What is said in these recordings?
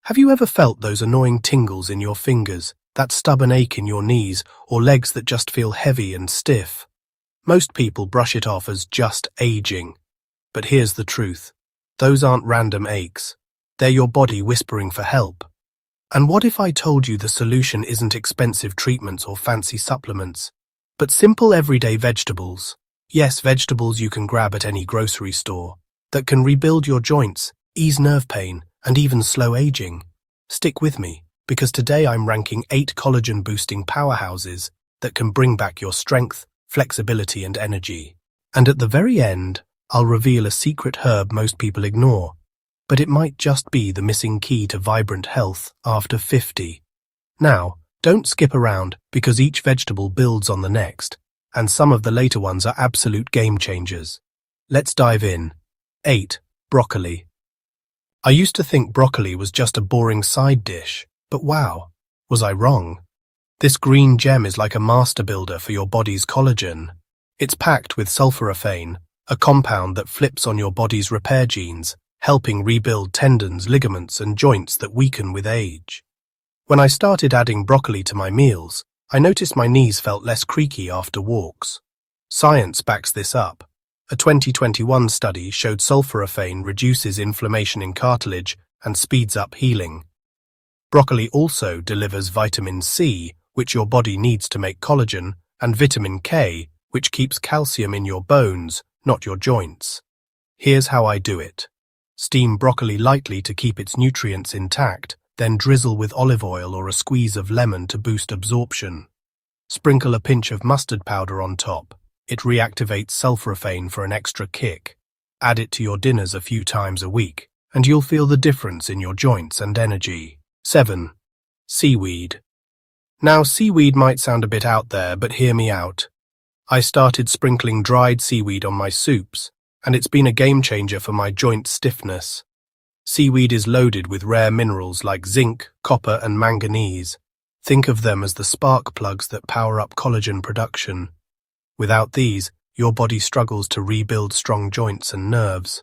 Have you ever felt those annoying tingles in your fingers, that stubborn ache in your knees, or legs that just feel heavy and stiff? Most people brush it off as just aging. But here's the truth. Those aren't random aches. They're your body whispering for help. And what if I told you the solution isn't expensive treatments or fancy supplements, but simple everyday vegetables? Yes, vegetables you can grab at any grocery store, that can rebuild your joints, ease nerve pain, and even slow aging. Stick with me, because today I'm ranking 8 collagen-boosting powerhouses that can bring back your strength, flexibility, and energy. And at the very end, I'll reveal a secret herb most people ignore, but it might just be the missing key to vibrant health after 50. Now, don't skip around, because each vegetable builds on the next, and some of the later ones are absolute game changers. Let's dive in. 8. Broccoli. I used to think broccoli was just a boring side dish, but wow, was I wrong? This green gem is like a master builder for your body's collagen. It's packed with sulforaphane, a compound that flips on your body's repair genes, helping rebuild tendons, ligaments, and joints that weaken with age. When I started adding broccoli to my meals, I noticed my knees felt less creaky after walks. Science backs this up. A 2021 study showed sulforaphane reduces inflammation in cartilage and speeds up healing. Broccoli also delivers vitamin C, which your body needs to make collagen, and vitamin K, which keeps calcium in your bones, not your joints. Here's how I do it. Steam broccoli lightly to keep its nutrients intact, then drizzle with olive oil or a squeeze of lemon to boost absorption. Sprinkle a pinch of mustard powder on top. It reactivates sulforaphane for an extra kick. Add it to your dinners a few times a week, and you'll feel the difference in your joints and energy. 7. Seaweed. Now, seaweed might sound a bit out there, but hear me out. I started sprinkling dried seaweed on my soups, and it's been a game changer for my joint stiffness. Seaweed is loaded with rare minerals like zinc, copper, and manganese. Think of them as the spark plugs that power up collagen production. Without these, your body struggles to rebuild strong joints and nerves.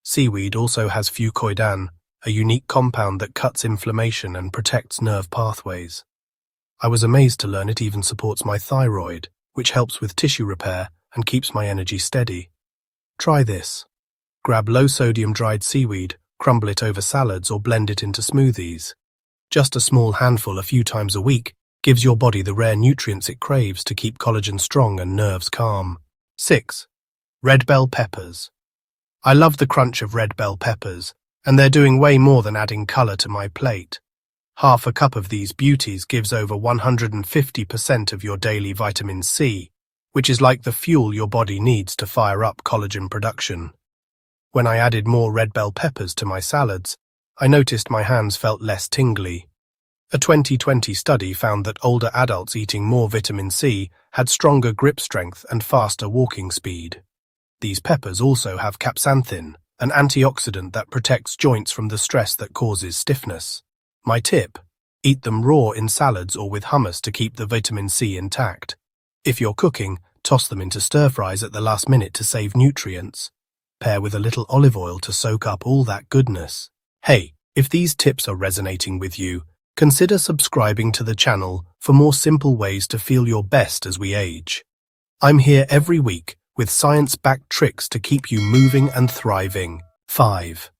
Seaweed also has fucoidan, a unique compound that cuts inflammation and protects nerve pathways. I was amazed to learn it even supports my thyroid, which helps with tissue repair and keeps my energy steady. Try this. Grab low-sodium dried seaweed, crumble it over salads or blend it into smoothies. Just a small handful a few times a week gives your body the rare nutrients it craves to keep collagen strong and nerves calm. 6. Red bell peppers. I love the crunch of red bell peppers, and they're doing way more than adding color to my plate. Half a cup of these beauties gives over 150% of your daily vitamin C, which is like the fuel your body needs to fire up collagen production. When I added more red bell peppers to my salads, I noticed my hands felt less tingly. A 2020 study found that older adults eating more vitamin C had stronger grip strength and faster walking speed. These peppers also have capsanthin, an antioxidant that protects joints from the stress that causes stiffness. My tip: eat them raw in salads or with hummus to keep the vitamin C intact. If you're cooking, toss them into stir-fries at the last minute to save nutrients. Pair with a little olive oil to soak up all that goodness. Hey, if these tips are resonating with you, consider subscribing to the channel for more simple ways to feel your best as we age. I'm here every week with science-backed tricks to keep you moving and thriving. 5.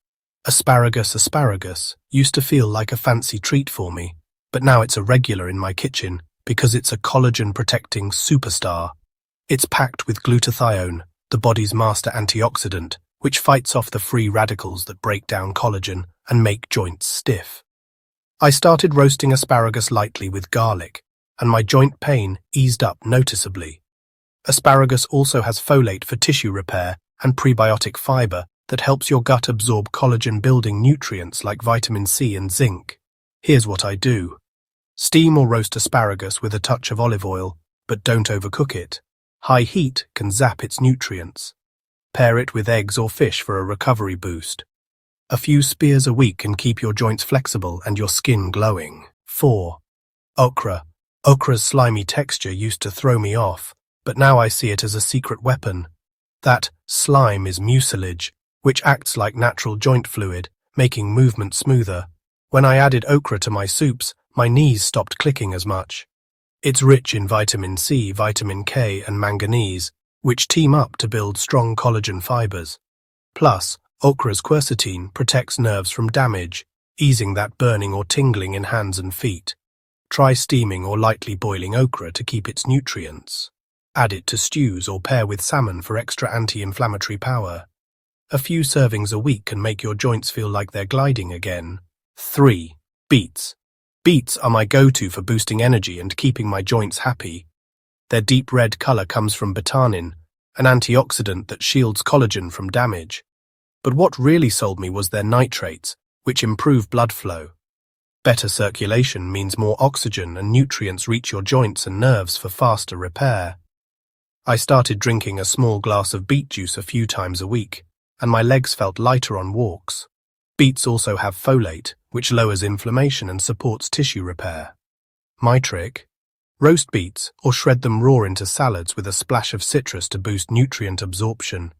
Asparagus. Asparagus used to feel like a fancy treat for me, but now it's a regular in my kitchen because it's a collagen-protecting superstar. It's packed with glutathione, the body's master antioxidant, which fights off the free radicals that break down collagen and make joints stiff. I started roasting asparagus lightly with garlic, and my joint pain eased up noticeably. Asparagus also has folate for tissue repair and prebiotic fiber that helps your gut absorb collagen-building nutrients like vitamin C and zinc. Here's what I do. Steam or roast asparagus with a touch of olive oil, but don't overcook it. High heat can zap its nutrients. Pair it with eggs or fish for a recovery boost. A few spears a week can keep your joints flexible and your skin glowing. 4. Okra. Okra's slimy texture used to throw me off, but now I see it as a secret weapon. That slime is mucilage, which acts like natural joint fluid, making movement smoother. When I added okra to my soups, my knees stopped clicking as much. It's rich in vitamin C, vitamin K, and manganese, which team up to build strong collagen fibers. Plus, okra's quercetin protects nerves from damage, easing that burning or tingling in hands and feet. Try steaming or lightly boiling okra to keep its nutrients. Add it to stews or pair with salmon for extra anti-inflammatory power. A few servings a week can make your joints feel like they're gliding again. 3. Beets. Beets are my go-to for boosting energy and keeping my joints happy. Their deep red color comes from betanin, an antioxidant that shields collagen from damage. But what really sold me was their nitrates, which improve blood flow. Better circulation means more oxygen and nutrients reach your joints and nerves for faster repair. I started drinking a small glass of beet juice a few times a week, and my legs felt lighter on walks. Beets also have folate, which lowers inflammation and supports tissue repair. My trick? Roast beets or shred them raw into salads with a splash of citrus to boost nutrient absorption.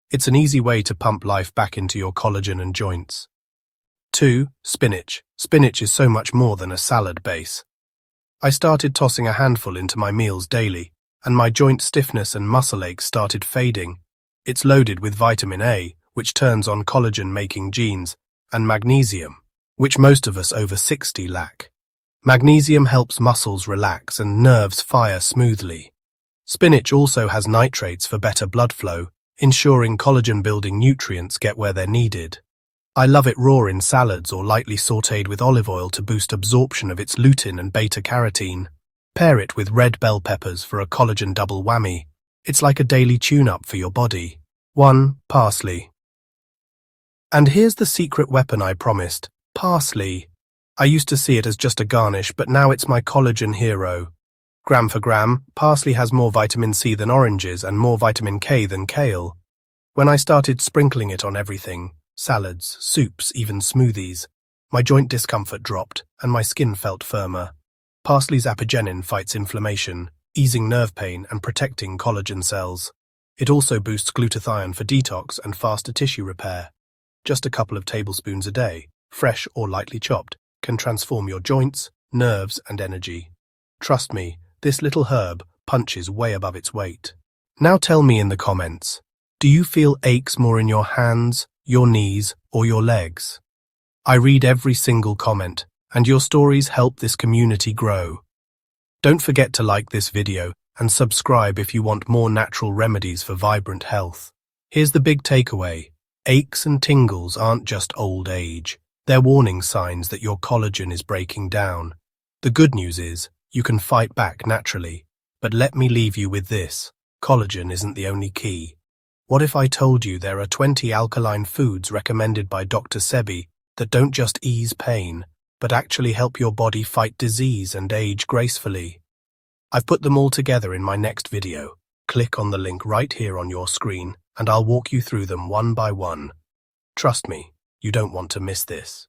It's an easy way to pump life back into your collagen and joints. 2. Spinach. Spinach is so much more than a salad base. I started tossing a handful into my meals daily, and my joint stiffness and muscle aches started fading. It's loaded with vitamin A, which turns on collagen-making genes, and magnesium, which most of us over 60 lack. Magnesium helps muscles relax and nerves fire smoothly. Spinach also has nitrates for better blood flow, ensuring collagen-building nutrients get where they're needed. I love it raw in salads or lightly sautéed with olive oil to boost absorption of its lutein and beta-carotene. Pair it with red bell peppers for a collagen double whammy. It's like a daily tune-up for your body. 1. Parsley. And here's the secret weapon I promised. Parsley. I used to see it as just a garnish, but now it's my collagen hero. Gram for gram, parsley has more vitamin C than oranges and more vitamin K than kale. When I started sprinkling it on everything, salads, soups, even smoothies, my joint discomfort dropped and my skin felt firmer. Parsley's apigenin fights inflammation, easing nerve pain and protecting collagen cells. It also boosts glutathione for detox and faster tissue repair. Just a couple of tablespoons a day, fresh or lightly chopped, can transform your joints, nerves, and energy. Trust me, this little herb punches way above its weight. Now tell me in the comments, do you feel aches more in your hands, your knees, or your legs? I read every single comment, and your stories help this community grow. Don't forget to like this video and subscribe if you want more natural remedies for vibrant health. Here's the big takeaway. Aches and tingles aren't just old age. They're warning signs that your collagen is breaking down. The good news is, you can fight back naturally. But let me leave you with this. Collagen isn't the only key. What if I told you there are 20 alkaline foods recommended by Dr. Sebi that don't just ease pain, but actually help your body fight disease and age gracefully? I've put them all together in my next video. Click on the link right here on your screen, and I'll walk you through them one by one. Trust me, you don't want to miss this.